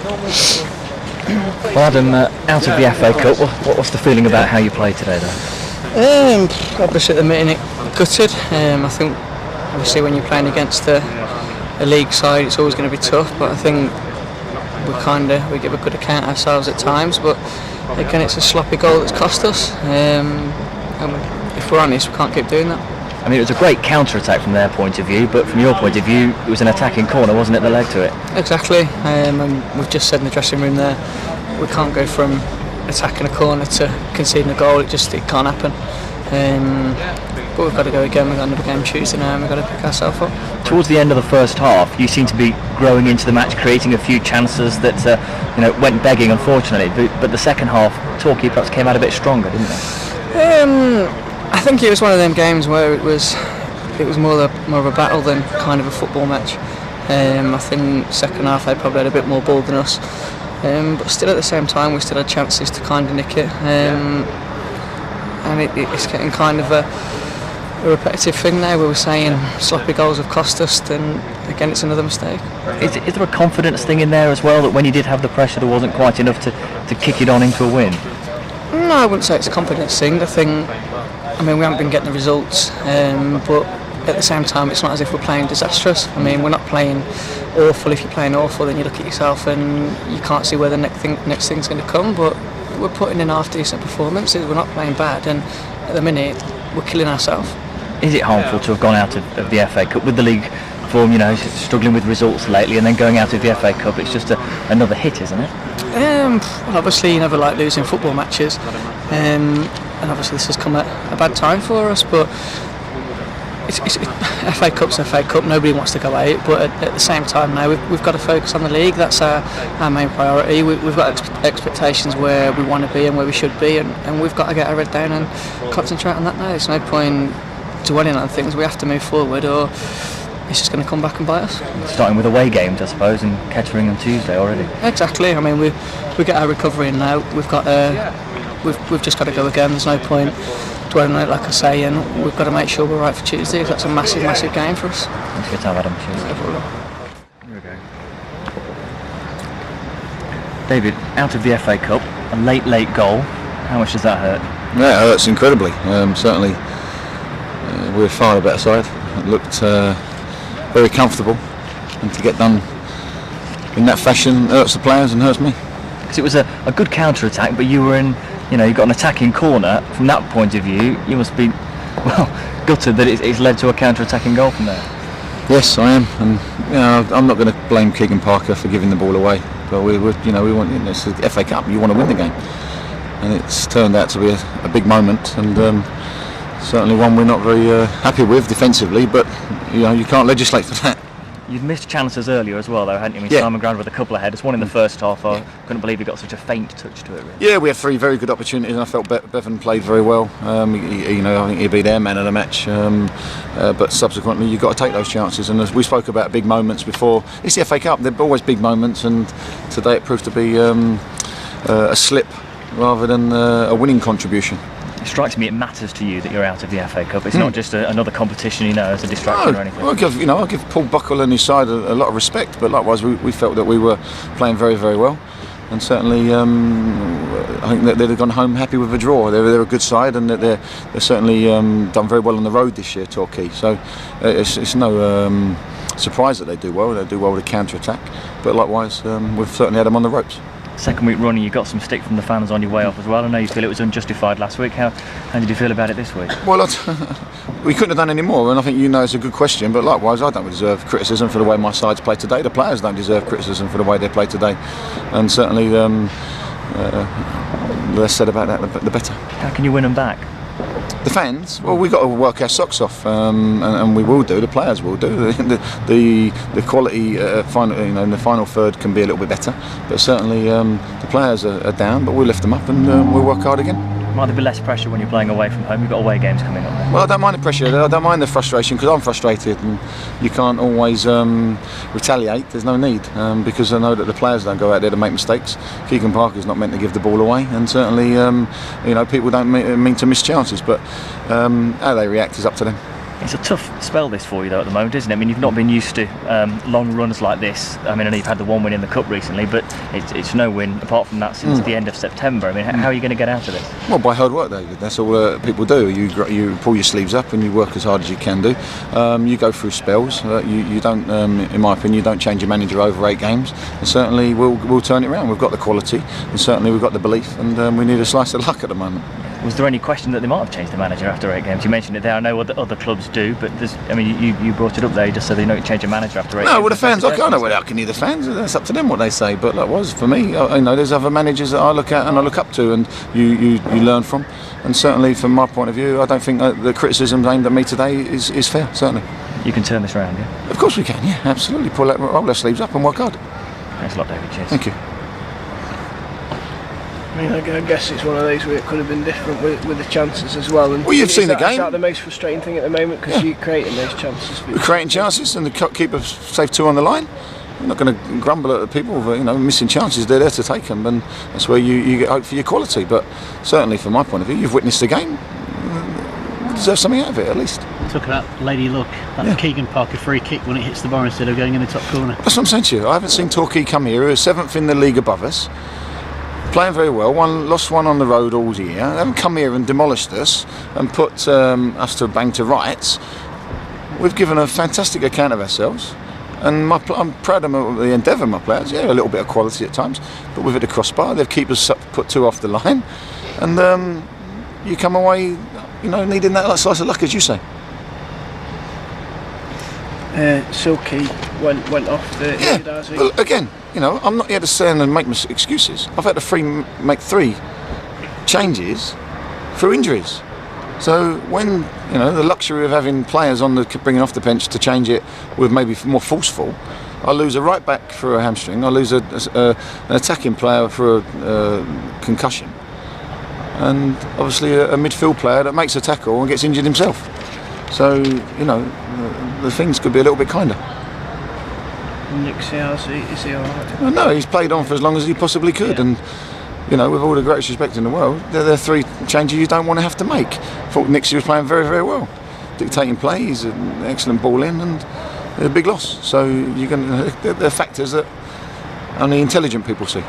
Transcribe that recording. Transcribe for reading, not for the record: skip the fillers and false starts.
Well, Adam, out of the FA Cup, what's the feeling about how you played today, though? Obviously, at the minute, gutted. I think, obviously, when you're playing against a league side, it's always going to be tough. But I think we give a good account of ourselves at times. But again, it's a sloppy goal that's cost us. And if we're honest, we can't keep doing that. I mean, it was a great counter-attack from their point of view, but from your point of view, it was an attacking corner, wasn't it, that led to it? Exactly. And we've just said in the dressing room there, we can't go from attacking a corner to conceding a goal. It can't happen. But we've got to go again. We've got another game Tuesday now, and we've got to pick ourselves up. Towards the end of the first half, you seem to be growing into the match, creating a few chances that went begging, unfortunately. But the second half, Torquay perhaps came out a bit stronger, didn't they? I think it was one of them games where it was more of a battle than kind of a football match. I think second half they probably had a bit more ball than us, but still at the same time we still had chances to kind of nick it. And it's getting kind of a repetitive thing now where we're saying sloppy goals have cost us, then again it's another mistake. Is there a confidence thing in there as well, that when you did have the pressure there wasn't quite enough to kick it on into a win? No, I wouldn't say it's a confidence thing. I mean, we haven't been getting the results, but at the same time it's not as if we're playing disastrous. I mean, we're not playing awful. If you're playing awful, then you look at yourself and you can't see where the next thing's going to come, but we're putting in half decent performances. We're not playing bad, and at the minute we're killing ourselves. Is it harmful to have gone out of the FA Cup with the league form, struggling with results lately, and then going out of the FA Cup? It's just another hit, isn't it? Well, obviously you never like losing football matches, and obviously this has come at a bad time for us, but it's FA Cup's FA Cup. Nobody wants to go out, but at the same time now we've got to focus on the league. That's our main priority. We've got expectations where we want to be and where we should be, and we've got to get our head down and concentrate on that now. There's no point dwelling on things. We have to move forward, or it's just going to come back and bite us. Starting with away games, I suppose, and Kettering on Tuesday already. Exactly. I mean, we get our recovery in now. We've just got to go again. There's no point dwelling on it, like I say, and we've got to make sure we're right for Tuesday. That's a massive, massive game for us. Thanks for your time, Adam. Cheers. Here we go. David, out of the FA Cup, a late goal. How much does that hurt? Yeah, it hurts incredibly. Certainly, we're far the better side. It looked very comfortable, and to get done in that fashion hurts the players and hurts me. Because it was a good counter-attack, but you were in, you got an attacking corner. From that point of view, you must be, gutted that it's led to a counter-attacking goal from there. Yes, I am, and I'm not going to blame Keegan Parker for giving the ball away. But we want, it's the FA Cup. You want to win the game, and it's turned out to be a big moment, and certainly one we're not very happy with defensively. But you can't legislate for that. You'd missed chances earlier as well, though, hadn't you? I mean, yeah. Simon Grant with a couple of headers, one in the first half. I couldn't believe he got such a faint touch to it. Really. Yeah, we had 3 very good opportunities, and I felt Bevan played very well. I think he'd be their man of the match. But subsequently, you've got to take those chances. And as we spoke about big moments before, it's the FA Cup. They're always big moments, and today it proved to be a slip rather than a winning contribution. It strikes me it matters to you that you're out of the FA Cup. It's not just another competition, as a distraction or anything. Well, I give Paul Buckle and his side a lot of respect, but likewise we felt that we were playing very, very well, and certainly I think that they've gone home happy with a draw. They're a good side, and that they're certainly done very well on the road this year, Torquay. So it's no surprise that they do well. They do well with the counter attack, but likewise we've certainly had them on the ropes. Second week running, you got some stick from the fans on your way off as well. I know you feel it was unjustified last week. How did you feel about it this week? Well, we couldn't have done any more, and I think it's a good question. But likewise, I don't deserve criticism for the way my side's played today. The players don't deserve criticism for the way they played today, and certainly the less said about that, the better. How can you win them back? The fans, well, we've got to work our socks off, and we will do. The players will do. The quality, in the final third can be a little bit better, but certainly the players are down. But we'll lift them up, and we'll work hard again. Might there be less pressure when you're playing away from home? You've got away games coming up there. Well, I don't mind the pressure. I don't mind the frustration, because I'm frustrated, and you can't always retaliate. There's no need, because I know that the players don't go out there to make mistakes. Keegan Parker's not meant to give the ball away, and certainly people don't mean to miss chances. But how they react is up to them. It's a tough spell this for you though at the moment, isn't it? I mean, you've not been used to long runs like this. I mean, I know you've had the one win in the Cup recently, but it's no win apart from that since the end of September. I mean, how are you going to get out of this? Well, by hard work, David. That's all people do. You pull your sleeves up and you work as hard as you can do. You go through spells. You don't, in my opinion, you don't change your manager over 8 games. And certainly we'll turn it around. We've got the quality, and certainly we've got the belief, and we need a slice of luck at the moment. Was there any question that they might have changed the manager after 8 games? You mentioned it there. I know other clubs do, but you brought it up there just so they know you change a manager after 8 games. No, well, the fans, I know where I can hear the fans. That's up to them what they say. But that was for me. There's other managers that I look at and I look up to, and you learn from. And certainly, from my point of view, I don't think the criticism aimed at me today is fair. Certainly. You can turn this around, yeah? Of course we can. Yeah, absolutely. Roll our sleeves up and work hard. Thanks a lot, David. Cheers. Thank you. I mean, I guess it's one of those where it could have been different with the chances as well. And well, you've seen the game. Is that the most frustrating thing at the moment? Because you're creating those chances. We're creating chances, and the keeper saved 2 on the line. I'm not going to grumble at the people for missing chances. They're there to take them, and that's where you get hope for your quality. But certainly, from my point of view, you've witnessed the game. You deserve something out of it, at least. Talk about Lady Luck. That Keegan Parker free kick when it hits the bar instead of going in the top corner. That's what I'm saying to you. I haven't seen Torquay come here. Who are 7th in the league above us. Playing very well, lost one on the road all year. They haven't come here and demolished us and put us to bang to rights. We've given a fantastic account of ourselves, and I'm proud of the endeavour of my players. Yeah, a little bit of quality at times, but we've hit the crossbar. They've kept us put 2 off the line, and you come away, needing that slice of luck, as you say. Silky went off the Darcy. Well, again, I'm not here to stand and make excuses. I've had to make 3 changes through injuries. So when the luxury of having players bringing off the bench to change it with maybe more forceful, I lose a right back for a hamstring. I lose an attacking player for a concussion, and obviously a midfield player that makes a tackle and gets injured himself. So the things could be a little bit kinder. Nick Ciazzi, is he alright? Well, no, he's played on for as long as he possibly could, and with all the greatest respect in the world, they're 3 changes you don't want to have to make. I thought Nixie was playing very, very well, dictating play. He's an excellent ball in, and a big loss. So they're factors that only intelligent people see.